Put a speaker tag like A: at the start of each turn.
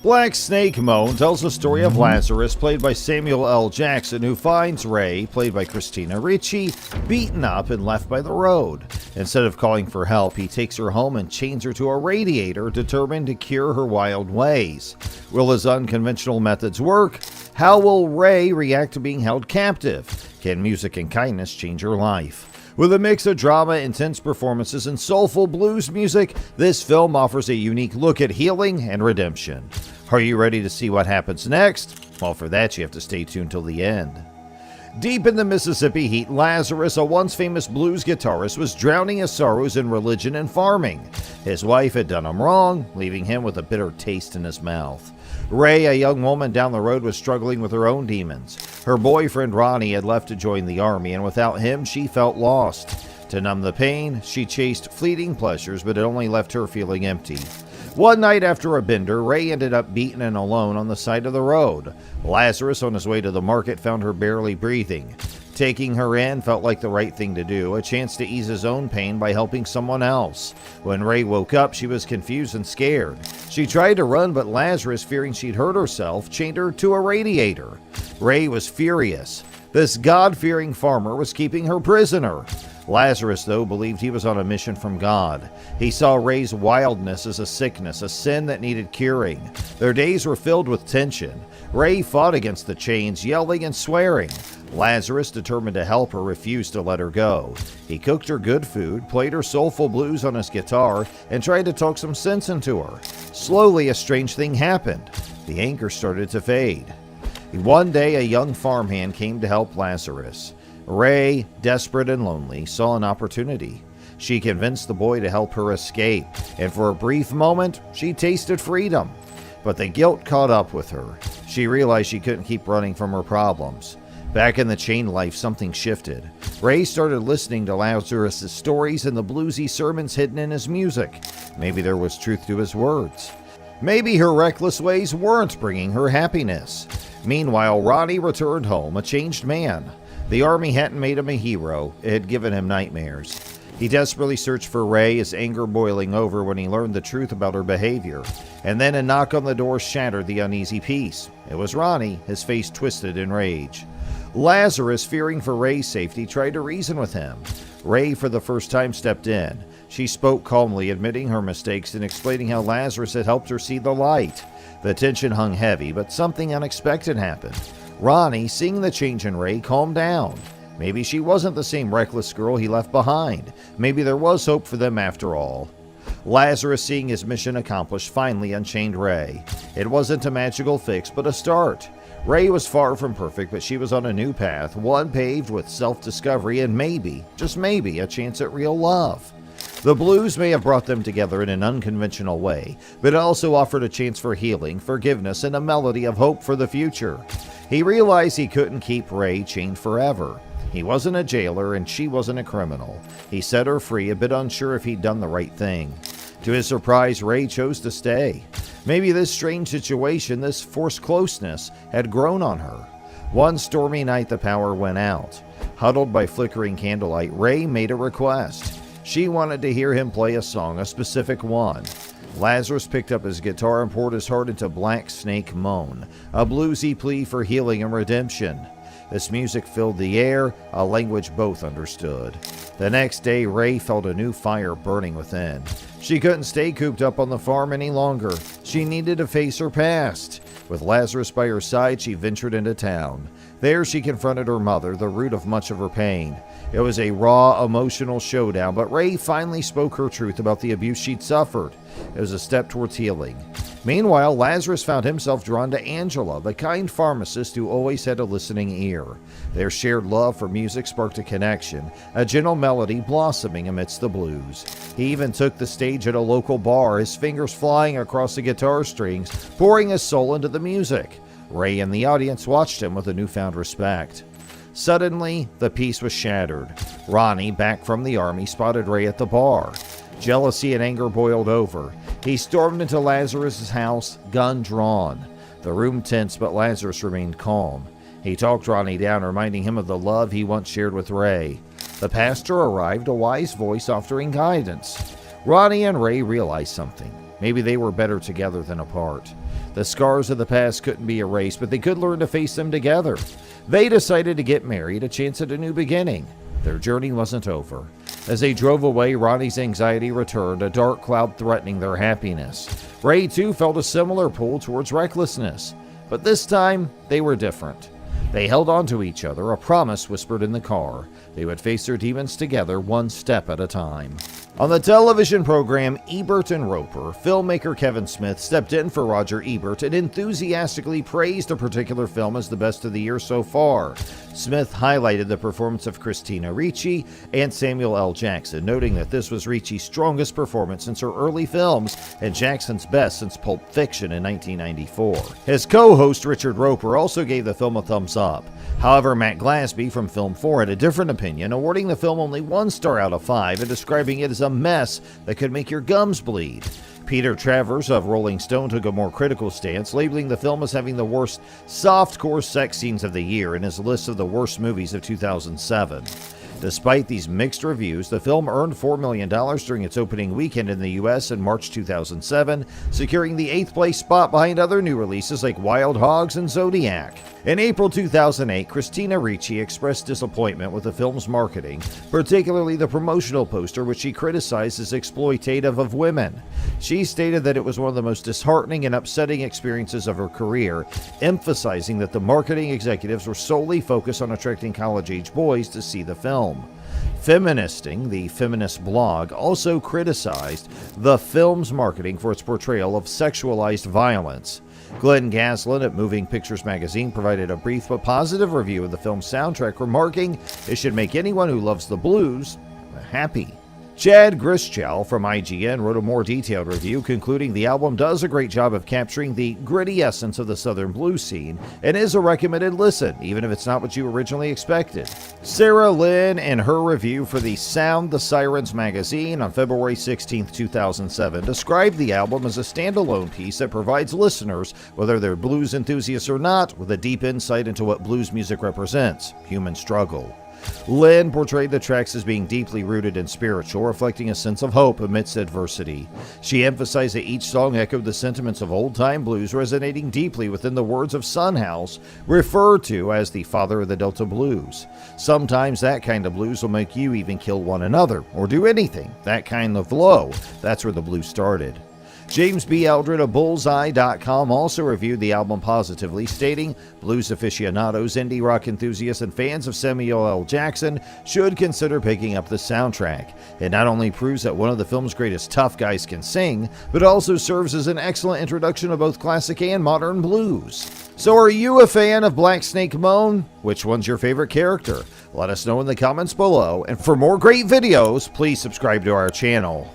A: Black Snake Moan tells the story of Lazarus, played by Samuel L. Jackson, who finds Ray, played by Christina Ricci, beaten up and left by the road. Instead of calling for help, he takes her home and chains her to a radiator, determined to cure her wild ways. Will his unconventional methods work? How will Ray react to being held captive? Can music and kindness change her life? With a mix of drama, intense performances, and soulful blues music, this film offers a unique look at healing and redemption. Are you ready to see what happens next? Well, for that you have to stay tuned till the end. Deep in the Mississippi heat, Lazarus, a once famous blues guitarist, was drowning his sorrows in religion and farming. His wife had done him wrong, leaving him with a bitter taste in his mouth. Ray, a young woman down the road, was struggling with her own demons. Her boyfriend Ronnie had left to join the army, and without him, she felt lost. To numb the pain, she chased fleeting pleasures, but it only left her feeling empty. One night after a bender, Ray ended up beaten and alone on the side of the road. Lazarus, on his way to the market, found her barely breathing. Taking her in felt like the right thing to do, a chance to ease his own pain by helping someone else. When Ray woke up, she was confused and scared. She tried to run, but Lazarus, fearing she'd hurt herself, chained her to a radiator. Ray was furious. This God-fearing farmer was keeping her prisoner. Lazarus, though, believed he was on a mission from God. He saw Ray's wildness as a sickness, a sin that needed curing. Their days were filled with tension. Ray fought against the chains, yelling and swearing. Lazarus, determined to help her, refused to let her go. He cooked her good food, played her soulful blues on his guitar, and tried to talk some sense into her. Slowly, a strange thing happened. The anger started to fade. One day, a young farmhand came to help Lazarus. Ray, desperate and lonely, saw an opportunity. She convinced the boy to help her escape, and for a brief moment, she tasted freedom. But the guilt caught up with her. She realized she couldn't keep running from her problems. Back in the chained life, something shifted. Ray started listening to Lazarus' stories and the bluesy sermons hidden in his music. Maybe there was truth to his words. Maybe her reckless ways weren't bringing her happiness. Meanwhile, Ronnie returned home, a changed man. The army hadn't made him a hero, it had given him nightmares. He desperately searched for Ray, his anger boiling over when he learned the truth about her behavior. And then a knock on the door shattered the uneasy peace. It was Ronnie, his face twisted in rage. Lazarus, fearing for Ray's safety, tried to reason with him. Ray, for the first time, stepped in. She spoke calmly, admitting her mistakes and explaining how Lazarus had helped her see the light. The tension hung heavy, but something unexpected happened. Ronnie, seeing the change in Ray, calmed down. Maybe she wasn't the same reckless girl he left behind. Maybe there was hope for them after all. Lazarus, seeing his mission accomplished, finally unchained Ray. It wasn't a magical fix, but a start. Ray was far from perfect, but she was on a new path, one paved with self-discovery and maybe, just maybe, a chance at real love. The blues may have brought them together in an unconventional way, but it also offered a chance for healing, forgiveness, and a melody of hope for the future. He realized he couldn't keep Ray chained forever. He wasn't a jailer and she wasn't a criminal. He set her free, a bit unsure if he'd done the right thing. To his surprise, Ray chose to stay. Maybe this strange situation, this forced closeness, had grown on her. One stormy night the power went out. Huddled by flickering candlelight, Ray made a request. She wanted to hear him play a song, a specific one. Lazarus picked up his guitar and poured his heart into Black Snake Moan, a bluesy plea for healing and redemption. This music filled the air, a language both understood. The next day, Ray felt a new fire burning within. She couldn't stay cooped up on the farm any longer. She needed to face her past. With Lazarus by her side, she ventured into town. There she confronted her mother, the root of much of her pain. It was a raw, emotional showdown, but Ray finally spoke her truth about the abuse she'd suffered. It was a step towards healing. Meanwhile, Lazarus found himself drawn to Angela, the kind pharmacist who always had a listening ear. Their shared love for music sparked a connection, a gentle melody blossoming amidst the blues. He even took the stage at a local bar, his fingers flying across the guitar strings, pouring his soul into the music. Ray and the audience watched him with a newfound respect. Suddenly, the peace was shattered. Ronnie, back from the army, spotted Ray at the bar. Jealousy and anger boiled over. He stormed into Lazarus' house, gun drawn. The room tensed, but Lazarus remained calm. He talked Ronnie down, reminding him of the love he once shared with Ray. The pastor arrived, a wise voice offering guidance. Ronnie and Ray realized something. Maybe they were better together than apart. The scars of the past couldn't be erased, but they could learn to face them together. They decided to get married, a chance at a new beginning. Their journey wasn't over. As they drove away, Ronnie's anxiety returned, a dark cloud threatening their happiness. Ray, too, felt a similar pull towards recklessness. But this time, they were different. They held on to each other, a promise whispered in the car. They would face their demons together, one step at a time. On the television program Ebert and Roper, filmmaker Kevin Smith stepped in for Roger Ebert and enthusiastically praised a particular film as the best of the year so far. Smith highlighted the performance of Christina Ricci and Samuel L. Jackson, noting that this was Ricci's strongest performance since her early films and Jackson's best since Pulp Fiction in 1994. His co-host Richard Roper also gave the film a thumbs up. However, Matt Glasby from Film 4 had a different opinion, awarding the film only 1 star out of 5 and describing it as a mess that could make your gums bleed. Peter Travers of Rolling Stone took a more critical stance, labeling the film as having the worst softcore sex scenes of the year in his list of the worst movies of 2007. Despite these mixed reviews, the film earned $4 million during its opening weekend in the U.S. in March 2007, securing the 8th place spot behind other new releases like Wild Hogs and Zodiac. In April 2008, Christina Ricci expressed disappointment with the film's marketing, particularly the promotional poster, which she criticized as exploitative of women. She stated that it was one of the most disheartening and upsetting experiences of her career, emphasizing that the marketing executives were solely focused on attracting college-age boys to see the film. Feministing, the feminist blog, also criticized the film's marketing for its portrayal of sexualized violence. Glenn Gaslin at Moving Pictures magazine provided a brief but positive review of the film's soundtrack, remarking it should make anyone who loves the blues happy. Chad Grischow from IGN wrote a more detailed review, concluding the album does a great job of capturing the gritty essence of the Southern blues scene and is a recommended listen, even if it's not what you originally expected. Sarah Lynn, in her review for the Sound the Sirens magazine on February 16, 2007, described the album as a standalone piece that provides listeners, whether they're blues enthusiasts or not, with a deep insight into what blues music represents: human struggle. Lynn portrayed the tracks as being deeply rooted and spiritual, reflecting a sense of hope amidst adversity. She emphasized that each song echoed the sentiments of old-time blues, resonating deeply within the words of Son House, referred to as the father of the Delta blues. Sometimes that kind of blues will make you even kill one another, or do anything. That kind of low, that's where the blues started. James B. Eldred of Bullseye.com also reviewed the album positively, stating, "Blues aficionados, indie rock enthusiasts, and fans of Samuel L. Jackson should consider picking up the soundtrack. It not only proves that one of the film's greatest tough guys can sing, but also serves as an excellent introduction of both classic and modern blues." So are you a fan of Black Snake Moan? Which one's your favorite character? Let us know in the comments below, and for more great videos, please subscribe to our channel.